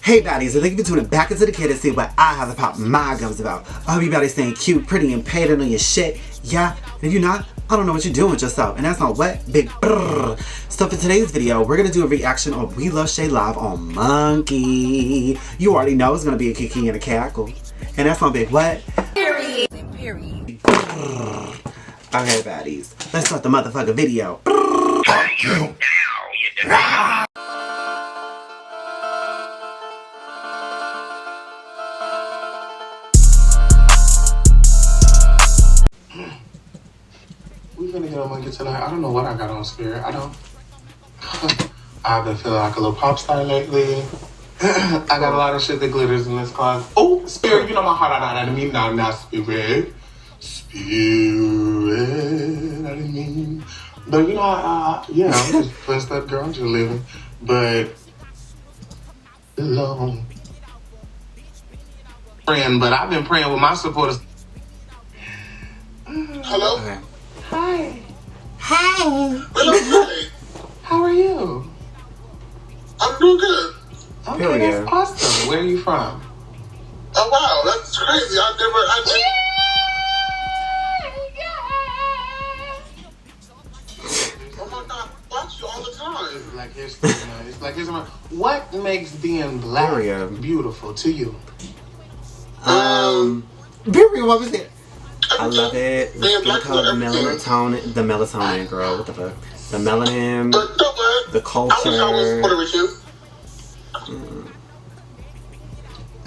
Hey baddies, and thank you for tuning back into the kid to see what I have to pop my gums about. I hope you baddies staying cute, pretty, and paid on your shit. Yeah, if you're not, I don't know what you're doing with yourself. And that's not what? Big brrr. So for today's video, we're going to do a reaction of WeLuvChe live on Monkey. You already know it's going to be a kiki and a cackle. And that's on big what? Period. Period. Okay baddies, let's start the motherfucking video. We finna get on Monkey tonight. I don't know what I got on, Spirit. I don't. I've been feeling like a little pop star lately. I got a lot of shit that glitters in this closet. Oh, Spirit, you know my heart out. I didn't mean not Spirit. Spirit, I didn't mean. But you know, yeah, I'm just blessed up girl, I'm just living. But alone. Praying, but I've been praying with my supporters. Hello? Okay. Hi. Hi. WeLuvChe. How are you? I'm doing good. Okay, Here we that's go. awesome. Where are you from? Oh wow, that's crazy. I never. Oh my God, I watch you all the time. It's like history, man. It's like history. What makes being black There we go. beautiful to you? Period, what was it? I love it. The Being skin black color, the is melatonin, girl, what the fuck? The melanin, But don't worry. the I wish I was culture. Puerto Rican.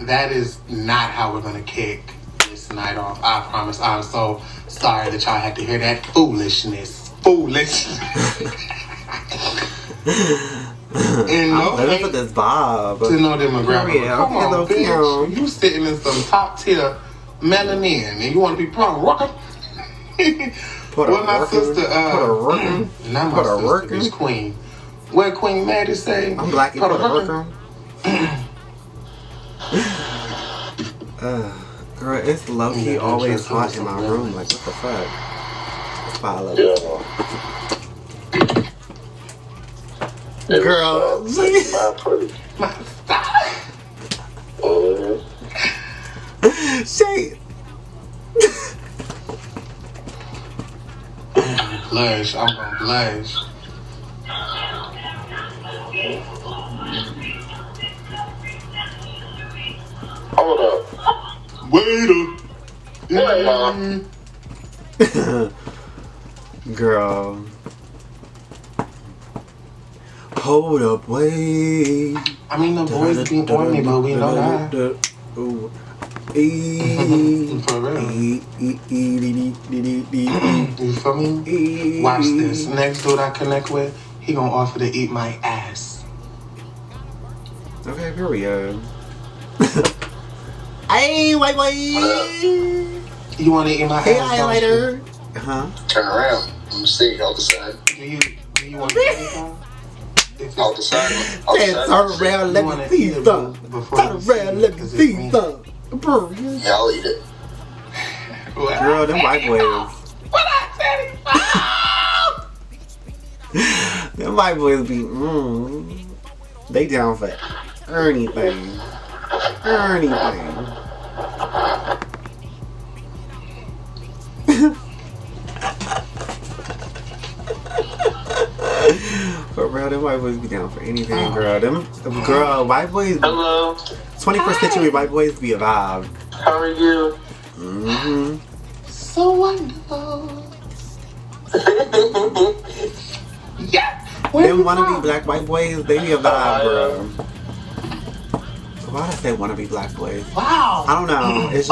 That is not how we're gonna kick this night off. I promise. I'm so sorry that y'all had to hear that foolishness. And no I'm living hate for this bob. to no demographic. Period. Come Okay, on, though, bitch. Kim. You sitting in some top tier melanin, and you want to be Puerto Rican? Well, my sister, Puerto Rican. not my Puerto sister, Rican. it's Queen. What Queen Maddie say? I'm black and Puerto Rican. Girl, it's low key Yeah, always just hot in my something. room. Like, what the fuck? That's why I love Yeah. it. Girl, My pretty. My style. shit. Blush. I'm gonna blush. Hold up. Wait up. Girl. Hold up, wait. I mean, the boys be on me, but we know that. Ooh. For real. You feel me? Watch this. Next dude I connect with, he gonna offer to eat my ass. Okay, here we go. Hey, wait. You wanna eat my Hey, ass? I don't later. Huh? Turn around. Let me see. I'll decide. you? Do you want to eat anything? If I'll it's- decide. Hey, turn around, let You wanna me see eat it some. before Turn you see around, it, let me 'cause it's see me. some. Yeah, I'll eat it. What? Girl, them white boys. What I said Them white boys be, they down for anything. For real, them white boys be down for anything, girl. Girl, white boys, Hello. 21st century white boys be a vibe. How are you? So wonderful. Yeah. Them wannabe black white boys, they be a vibe, girl. Why'd I say wannabe black boys? Wow. I don't know. It's just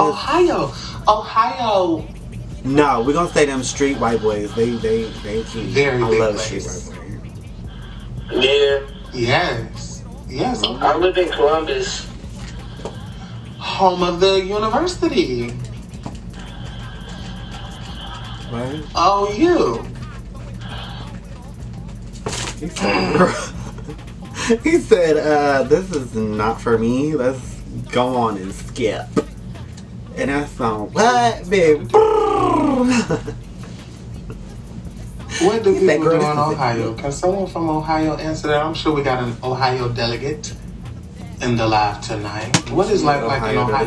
Ohio. no. We're gonna say them street white boys. They cute. Very I big love place. street white boys. Yeah. Yes. I live in Columbus. Home of the university. What? Oh, you. He said, he said, this is not for me. Let's go on and skip. And that song, what, babe? What do He said, people do "Girl, in this is Ohio? it." Can someone from Ohio answer that? I'm sure we got an Ohio delegate in the live tonight. What is life like in Ohio? I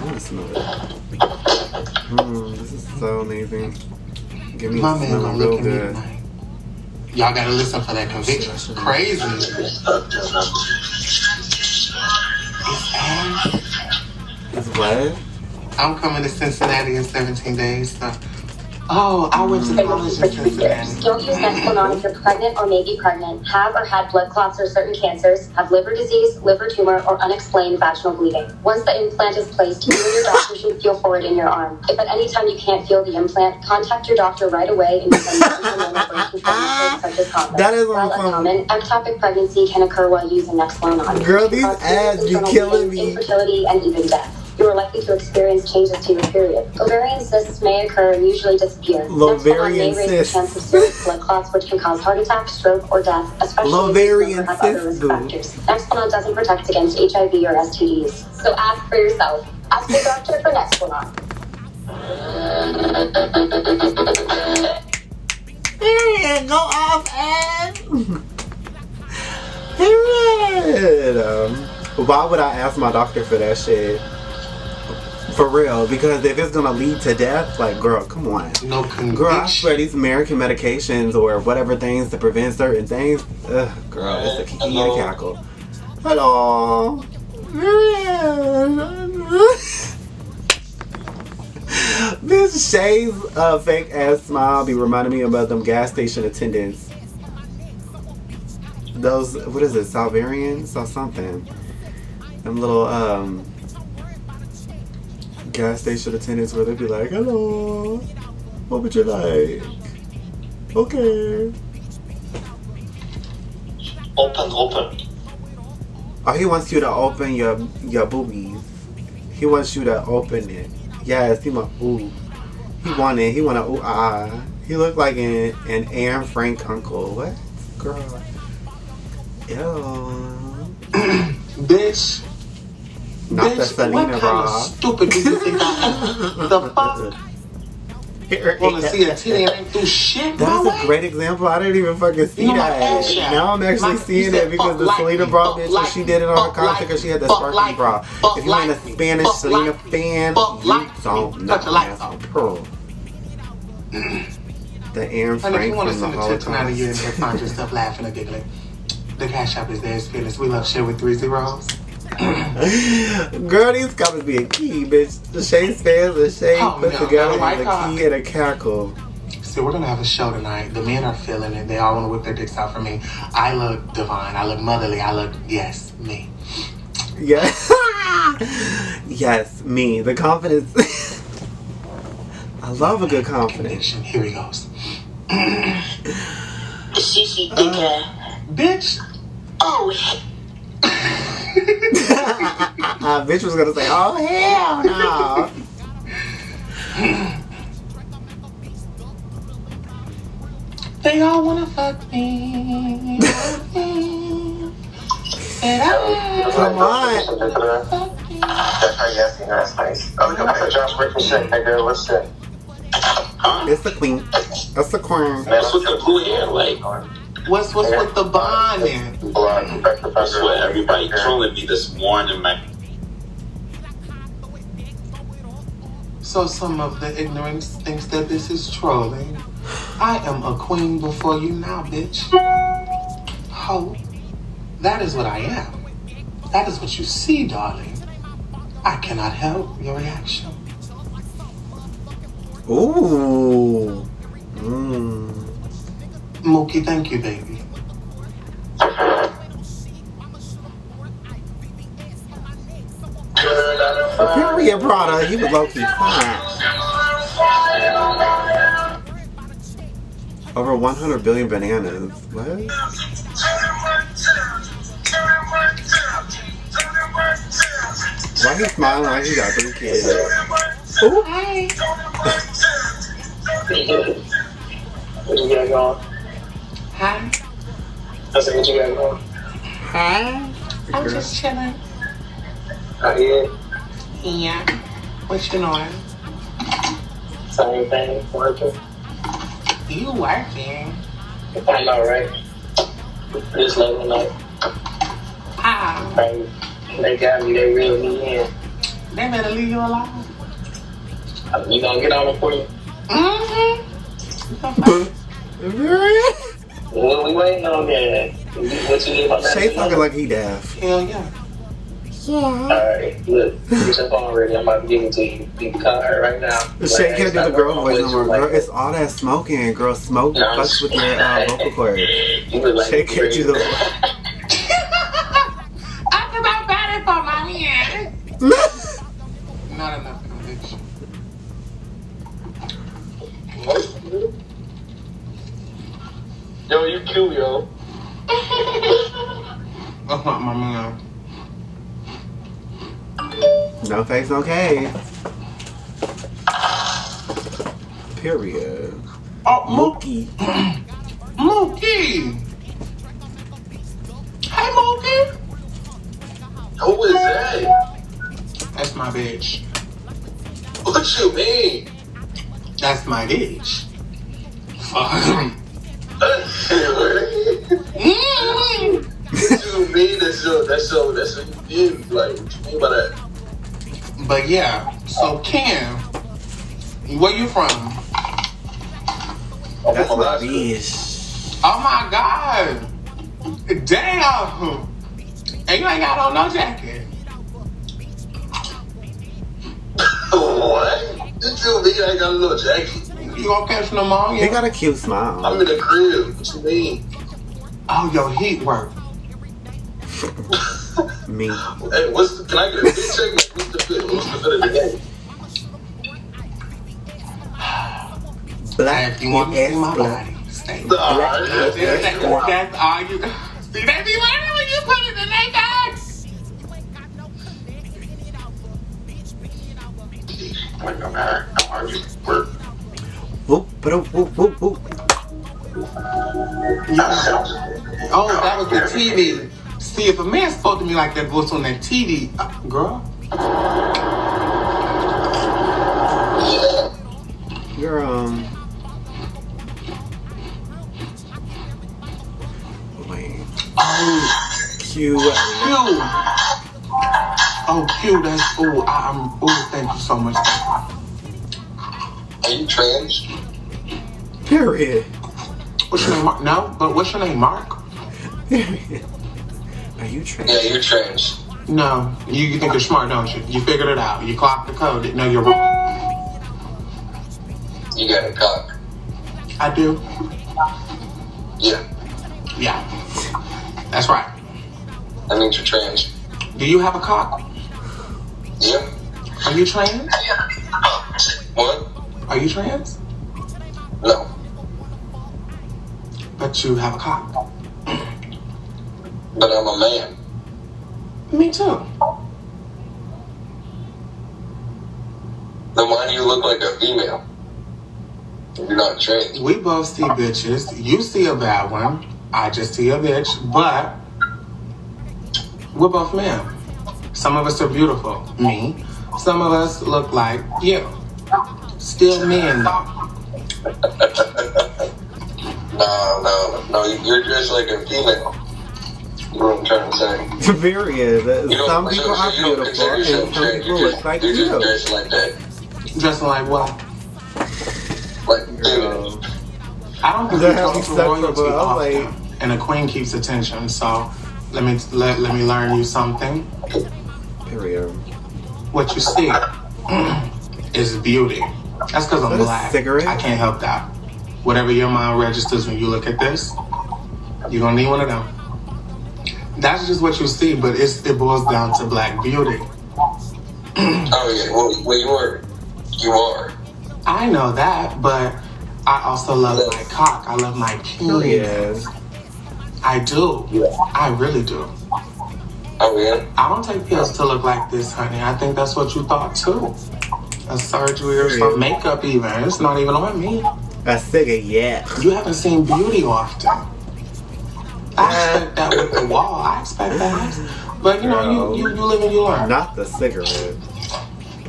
want to smell it. This is so amazing. Give me My a man smell gonna real look at me good. tonight. Y'all gotta listen for that conviction. Crazy. It's ass. It's what? I'm coming to Cincinnati in 17 days. So. Oh, I went to college in Cincinnati. Don't use Nexplanon if you're pregnant or may be pregnant, have or had blood clots or certain cancers, have liver disease, liver tumor, or unexplained vaginal bleeding. Once the implant is placed, you and your doctor should feel for it in your arm. If at any time you can't feel the implant, contact your doctor right away and use any hormonal birth control methods such as condoms. That is While uncommon, ectopic pregnancy can occur while using Nexplanon. Girl, these ads be killing me. Infertility and even death. You are likely to experience changes to your period. Ovarian cysts may occur and usually disappear. Nexplanon may raise the chance of serious blood clots, which can cause heart attack, stroke, or death, especially if you have other risk factors. Nexplanon doesn't protect against HIV or STDs. So ask for yourself. Ask your doctor for Nexplanon. Period. Go off, ads. Period. Why would I ask my doctor for that shit? For real, because if it's gonna lead to death, like, girl, come on. No conviction. Girl, I swear these American medications or whatever things to prevent certain things, girl, it's a kiki and a cackle. Hello. This Shay's fake ass smile be reminding me about them gas station attendants. Those, what is it, Salvarians or something? Them little gas station attendants where they be like, hello, what would you like? Okay. Open. Oh, he wants you to open your boobies. He wants you to open it. Yes, he want ooh. He want a ooh ah. He look like an Anne Frank uncle. What? Girl. Ew. Bitch. Not the Bitch, Selena what kind bra. of stupid do you think I am? The fuck? Wanna see a titty and ain't do shit? That was a great example. I didn't even fucking see You know my that. ass shot. Now I'm actually seeing it because the Selena bra bitch, when she did it on her concert, because she had the sparkly bra. If you ain't a Spanish Selena fan, you don't know. That's on Pearl. The Anne And if Frank you want to from the send a tip tonight and you Holocaust. and find yourself laughing or giggling, the cash app is there. It's WeLuvChe with 3 zeros. Girl, these comments be a key, bitch. The Shay fans and Shay put together like a key and a cackle. So we're gonna have a show tonight. The men are feeling it. They all want to whip their dicks out for me. I look divine. I look motherly. I look, yes, me. Yes. Yes, me. The confidence. I love a good confidence. Conviction. Here he goes. Shishi dickhead. Bitch. Oh, Bitch was gonna say, oh hell no. They all wanna fuck me. Come on. That's nice. Okay, Josh, break some shit, nigga. What's shit? It's the queen. That's the queen. What's with the blue hair? Like, What's with the bond then? I swear, everybody trolling me this morning, man. So some of the ignorance thinks that this is trolling. I am a queen before you now, bitch. Ho. That is what I am. That is what you see, darling. I cannot help your reaction. Ooh. Mookie, thank you, baby. Period, Prada. He was low-key fine. Over 100 billion bananas. What? Why he smiling like he got 3 kids? Ooh, hey. What you got going? Hi. I said, what you got going? Hi. I'm just chilling. Yeah. Yeah. What you doing? Same thing, working. You working? I know, right? Just let me know. Ah, They got me. They reeled me in. they better leave you alone. You gonna get on it for you? Mm-hmm. What we waiting on there? What you need about that? Shay talking like he deaf. Hell yeah. Alright, look, get your phone ready. I'm about to give it to you. You can call her right now. Shay can't do the girl voice no more. Girl, it's all that smoking. Girl, smoke fucks with your vocal cords. Shay can't do the I think I'm bad for my hand. Not enough conviction. Yo, you cute, yo. That's not my man. No face, no case. Period. Oh, Mookie. Mookie. Hey, Mookie. Who is that? That's my bitch. What you mean? That's my bitch. Fuck. What you mean? That's what you did. Like, what you mean by that? But yeah, so Kim, where you from? That's my bitch. Oh my God. Damn. And you ain't got on no jacket. What? You tell me I got a little jacket. You gonna catch pneumonia? He got a cute smile. I'm in the crib. What you mean? Oh, your heat work. Me. Hey, can I get a big check? What's the fit? What's the fit of the day? Black If you want to see my black. body, stay. Nah, That's all you. See, they be ready when you put it in their bags. Like, I'm already work. Whoop, whoop, whoop, whoop, whoop. Oh, that was the TV. See, if a man spoke to me like that voice on that TV, girl. You're, wait. Oh, Q. Q. Oh, Q, that's, thank you so much. Are you trans? Period. What's your name, Mark? No, but what's your name, Mark? Period. Are you trans? Yeah, you're trans. No, you think you're smart, don't you? You figured it out. You clocked the code. No, you're wrong. You got a cock. I do. Yeah, Yeah, that's right. that means you're trans. Do you have a cock? Yeah. Are you trans? What? Are you trans? No. But you have a cock. But I'm a man. Me too. Then why do you look like a female? You're not trans. We both see bitches. You see a bad one. I just see a bitch. But we're both men. Some of us are beautiful. Me. Some of us look like you. Still men though. No, you're dressed like a female. You know what I'm trying to say? Period. Some people are you don't beautiful consider and yourself some trans. people look like You're just you. dressed like that. Dressing like what? Like Girl. I don't think That we has talk me to stuck royalty for a often. like- And a queen keeps attention. So let me learn you something. Period. What you see is beauty. That's because I'm Is that a black. cigarette? I can't help that. Whatever your mind registers when you look at this, you're gonna need one of them. That's just what you see, but it boils down to black beauty. Oh yeah, well you are. I know that, but I also love my cock. I love my penis. Period. I do. I really do. Oh yeah. I don't take pills to look like this, honey. I think that's what you thought too. A surgery or some makeup even. It's not even on me. A cigarette, yeah. You haven't seen beauty often. I expect that with the wall. I expect that. But you know, you live and you learn. Not the cigarette.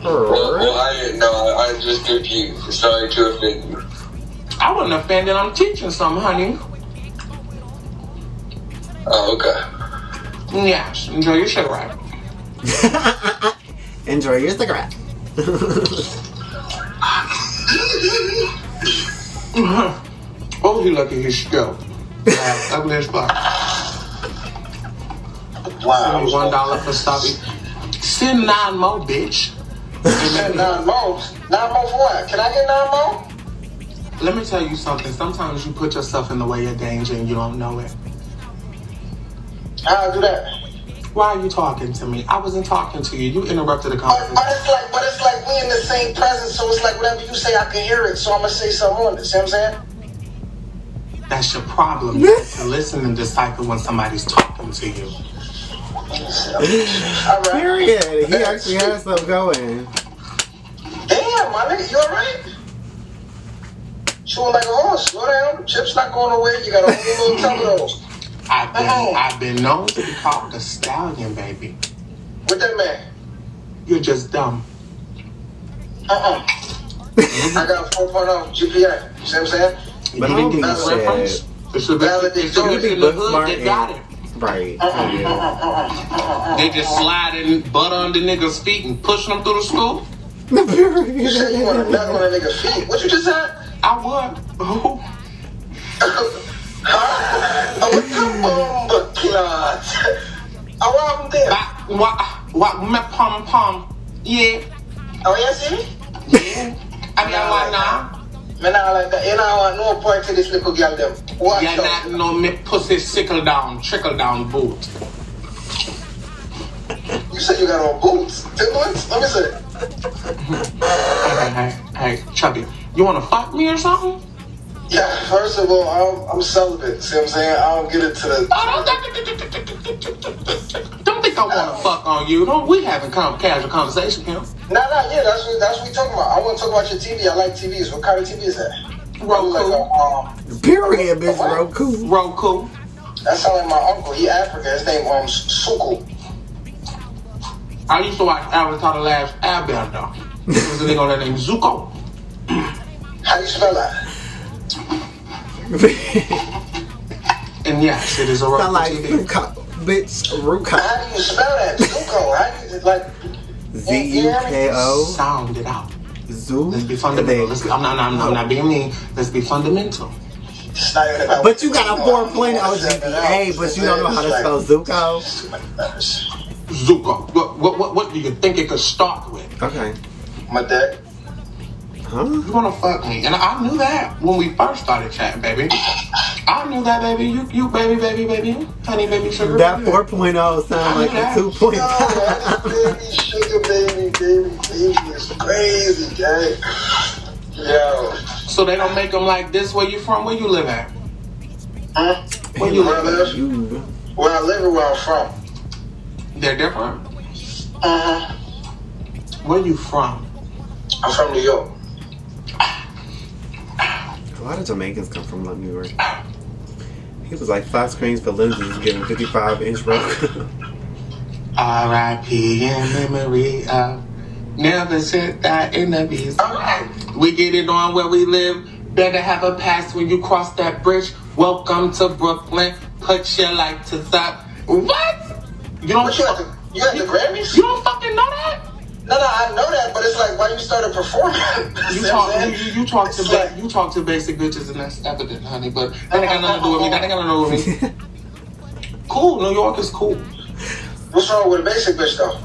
Well, I just confused. Sorry to offend you. I wasn't offended. I'm teaching some, honey. Oh, okay. Yes, enjoy your cigarette. Enjoy your cigarette. Oh, he lucky his skill. Ugly as fuck. Wow. $1 for Stubby. Send 9 more, bitch. Send 9 more? 9 more for what? Can I get 9 more? Let me tell you something. Sometimes you put yourself in the way of danger and you don't know it. I'll do that. Why are you talking to me? I wasn't talking to you. You interrupted the conversation. But it's like we in the same presence, so it's like whatever you say, I can hear it. So I'm gonna say something on it. See what I'm saying? That's your problem. You have to listen and decipher when somebody's talking to you. All right. Period. He actually has something going. Damn, my nigga, you alright? Chewing like a horse. Slow down. Chip's not going away. You got a whole little tumble. I've been known to be called a stallion, baby. What that man? You're just dumb. I got 4.0 GPA. See what I'm saying? But You didn't get shit. the reference? It's the You be in the book hood smart that got it. Right. They just sliding butt under niggas' feet and pushing them through the school? You said you want to nut on a nigga's feet. What you just said? I would. Oh, what the bomb clot? Oh, I'm there. What, me pom pom? Yeah. Oh, yes, see? Yeah. I mean, why not? Man, I like that. You know, I want no point to this little girl them. Watch You're out. not no me pussy trickle down boot. You said you got on boots. Timberlands? Let me see. Hey, Chubby, you wanna fuck me or something? Yeah, first of all, I'm celibate. See what I'm saying? I don't get it to the... Don't think I wanna fuck on you. Don't we having casual conversation, Kim? Nah, yeah, that's what we talking about. I want to talk about your TV. I like TVs. What kind of TV is that? Roku. Period, bitch. Roku. Roku. That sounds like my uncle. He African. His name Suku. I used to watch Avatar: The Last Airbender. There was a nigga on that named Zuko. How you spell that? And yes, it is a Roku Sound like TV. Ruka, bitch. Ruka. How do you spell that? Zuko. How do you like? Z-U-K-O. Sound it out. Zoo. Let's be fundamental. I'm not being mean. Let's be fundamental. But you got a 4.0 GPA, but you don't know how to spell Zuko. Zuko. What do you think it could start with? Okay. My dad. Huh? You wanna fuck me? And I knew that when we first started chatting, baby. I knew that, baby. You baby, honey, baby, sugar. That baby. 4.0 sound like a 2.5. Baby, sugar, baby. It's crazy, gang. Yo. So they don't make them like this. Where you from? Where you live at? Huh? Where you Where I live? live? Where I live or where I'm from? They're different. Uh-huh. Where you from? I'm from New York. A lot of Jamaicans come from New York. He was like 5 screens for lenses, getting 55-inch Roku. R.I.P. in memory of never said that in the beast. We get it on where we live. Better have a pass when you cross that bridge. Welcome to Brooklyn. Put your lighters up. What? You don't. What you at the Grammys? You don't fucking know that? No, I know that, but it's like why you started performing. You talk to basic bitches, and that's evident, honey. But that ain't got nothing to do with me. That ain't got nothing to do with me. Cool. New York is cool. What's wrong with a basic bitch though?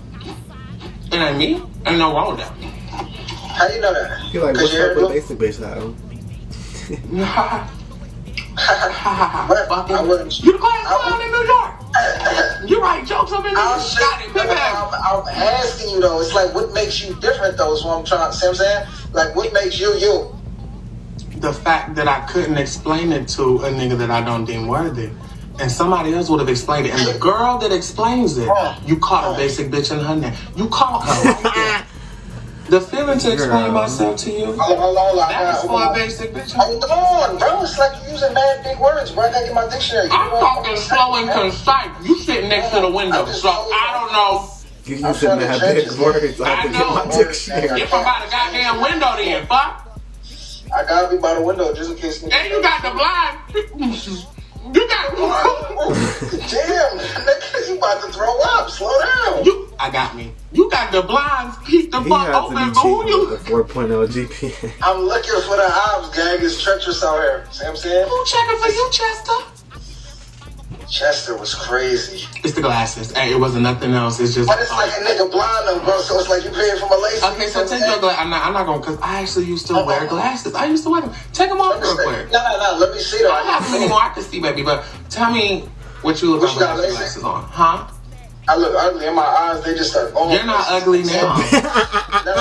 It ain't me. Ain't no wrong with that. How you know that? He like, what's up with basic bitch though? I wouldn't. You the class clown in New York. You write jokes up in New York. I'm asking you though. It's like what makes you different though. Is what I'm trying to say. I'm saying like what makes you you. The fact that I couldn't explain it to a nigga that I don't deem worthy. And somebody else would have explained it. And the girl that explains it, you caught a basic bitch in her name. You caught her right there. The feeling to explain myself to you. Hold on. That is for a basic bitch. Oh, come on, bro. It's like you're using bad big words, bro. I gotta get my dictionary. I'm talking slow and concise. You sitting next to the window, so I don't know. You using that big words. I have to get my dictionary. If I'm by the goddamn window then, fuck. I gotta be by the window just in case. And you got the blind. You got Damn, He fuck had to open, be boo. cheating with the 4.0 GPA. I'm looking for the ops, gang. It's treacherous out here. See what I'm saying? Who checking for you, Chester? Chester was crazy. It's the glasses. Hey, it wasn't nothing else. It's just. But it's like a nigga blind though, bro. So it's like you paying for my laces. Okay, so take your glasses. I'm not gonna, cause I actually used to wear glasses. I used to wear them. Take them off real quick. No. Let me see though. I don't have them anymore. I can see, baby. But tell me what you look like with your glasses on, huh? I look ugly in my eyes. They just start. Oh, you're not ugly now. No,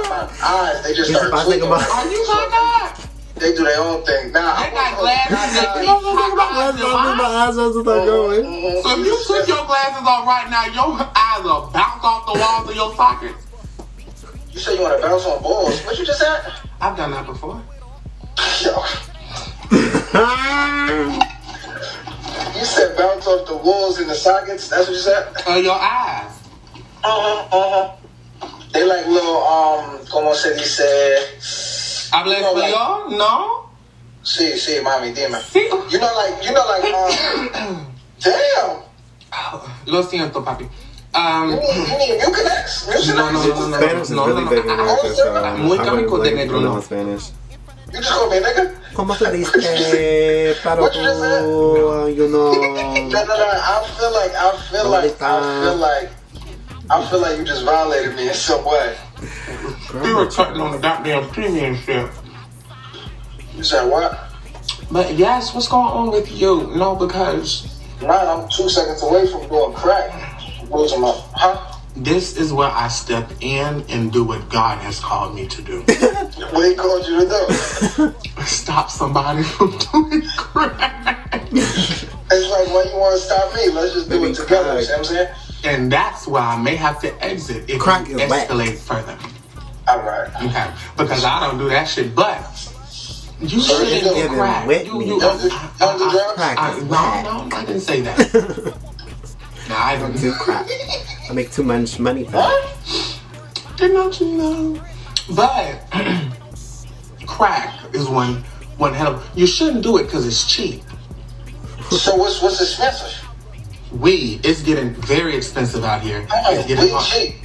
my eyes. They just start tweaking. Are you my God? They do their own thing. Nah, I got glasses. My eyes just start going. So if you took your glasses off right now, your eyes will bounce off the walls of your sockets. You say you want to bounce on balls? What you just said? I've done that before. Yo. You said bounce off the walls and the sockets? That's what you said? Your eyes. They like little, como se dice? Hables español? No? Sí, mami, dime. Sí. You know, like, damn. Lo siento, papi. You need Mucinex? No. Spanish is really big in America, so Muy I cómico wouldn't de like negro, to no. know Spanish. You just call me a nigga? ¿Cómo se dice? Para What you just said? you know. No. I feel like you just violated me in some way. We were cutting on the goddamn premium shit. You said what? But yes, what's going on with you? No, because I'm 2 seconds away from doing crack. Losing my, huh? this is where I step in and do what God has called me to do. What he called you to do? Stop somebody from doing crack. It's like, why you want to stop me? Let's just do it together. You see what I'm saying? And that's why I may have to exit if Crack you is escalate further. All right. Okay, because I don't do that shit. But you shouldn't do crack. With You me. do Crack is no, I didn't say that. No, I don't didn't do crack. I make too much money for that. Didn't you know? But crack is one hell of. You shouldn't do it because it's cheap. So what's expensive? Weed is getting very expensive out here. It's getting Weed hard. cheap.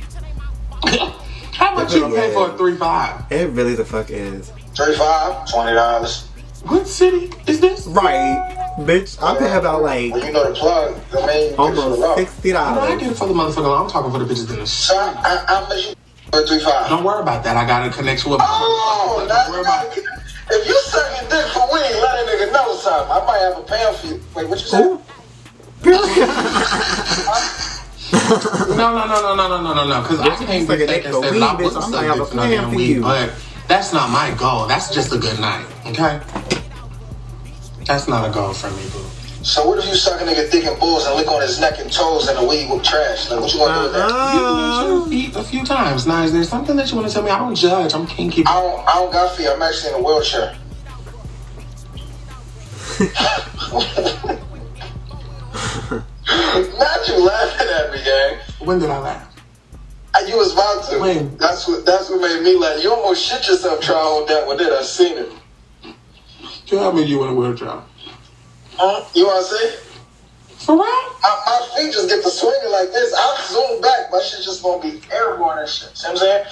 How much you pay for a 3.5? It really the fuck is. $35, $20. What city is this? Right, bitch. I pay about like Well, you know the plug. The main almost No, I $60. get it for the motherfucker. I'm talking for the bitches in the So street. how much you for $35? Don't worry about that. I got a connection with. Oh, Don't worry about it. if you sucking dick for weed, let a nigga know something. I might have a pound for you. Wait, what you said? Who? No. Because I can't be taking for steps. weed, I bitch. wouldn't I'm suck gonna have dick a for no plan damn for weed, you. but that's not my goal. That's just a good night. Okay. That's not a goal for me, boo. So what if you suck a nigga dick and balls and lick on his neck and toes and the weed with trash? Like, what you gonna do with that? You mentioned your feet a few times. Now, is there something that you want to tell me? I don't judge. I'm kinky. I don't got feet. I'm actually in a wheelchair. Not you laughing at me, gang. When did I laugh? You was about to. When? That's what made me laugh. You almost shit yourself trying to hold that one in. I seen it. Tell me you in a wheelchair. Huh? You want to see? For real? My feet just get to swinging like this. I'll zoom back. My shit just gonna be airborne and shit. See what I'm saying?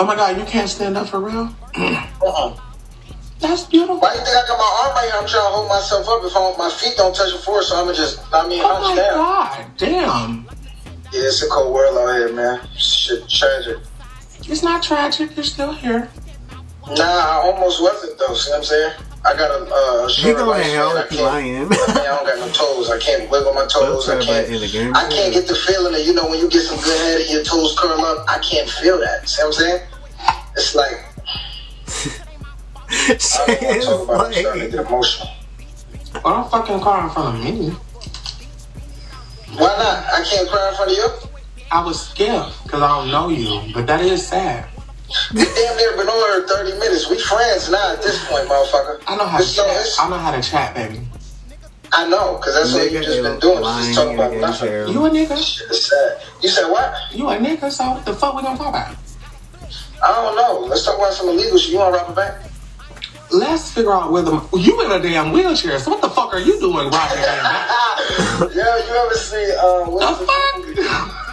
Oh my God, you can't stand up for real? That's beautiful. Why you think I got my arm right here? I'm trying to hold myself up. If my feet don't touch the floor, so I'm gonna just, Oh my hunch down. God, damn. Yeah, it's a cold world out here, man. Shit, tragic. It's not tragic. You're still here. Nah, I almost wasn't though. See what I'm saying? I got a He short going to lifespan. hell I if you can't- lying. I don't got no toes. I can't wiggle my toes. I can't get the feeling that, when you get some good head and your toes curl up, I can't feel that. See what I'm saying? It's like, I don't want to talk about it. I'm starting to get emotional. Well, don't fucking cry in front of me. Why not? I can't cry in front of you? I was scared because I don't know you, but that is sad. We damn near been on here 30 minutes. We friends now at this point, motherfucker. I know how to chat. I know how to chat, baby. I know, because that's what you just been doing. Just talking about nothing. You a nigga? Shit is sad. You said what? You a nigga, so what the fuck we gonna talk about? I don't know. Let's talk about some illegal shit. You want to rob a bank? Let's figure out whether you in a damn wheelchair. So what the fuck are you doing right here? Yeah, you ever see The fuck?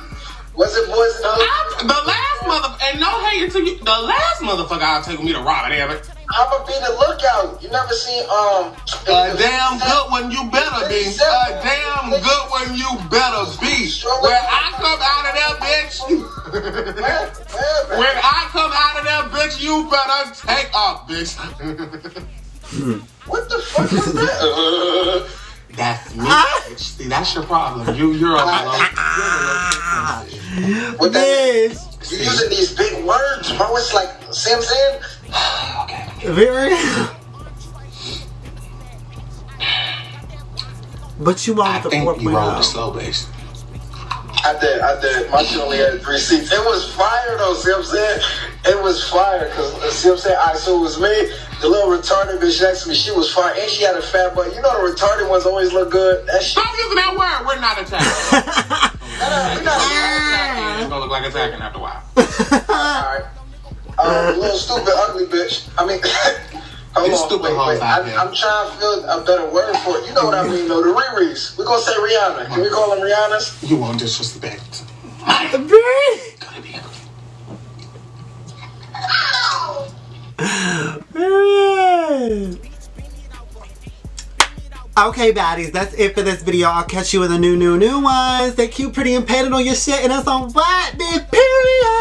Was it Boys in the Hood? The last motherfucker, and no hate to you. The last motherfucker I'll take me to rob it, damn it. I'ma be the lookout. You never seen a damn good one you better be. A damn good one you better be. When I come out of that bitch, when I come out of that bitch, you better take off, bitch. What the fuck is that? That's me, bitch. See, that's your problem. You're a what that? You're using these big words, bro. It's like, see what I'm saying? Okay. Very. But you want the 4.0. I think you rolled the slow base. I did. My shit only had 3 seats. It was fire though, see what I'm saying? It was fire, cause see what I'm saying? Alright, so it was me, the little retarded bitch next to me, she was fire, and she had a fat butt. You know the retarded ones always look good. That shit. Stop using that word. We're not attacking. We're not attacking. It's gonna look like attacking after a while. Alright. Little stupid ugly bitch. I mean hold on, stupid wait. I'm trying to feel a better word for it. You know what I mean though, the Riri's. We're gonna say Rihanna. Can we call them Rihanna's? You won't disrespect. Okay, baddies, that's it for this video. I'll catch you in the new one. Stay cute, pretty, and painted on your shit, and that's on what, big period.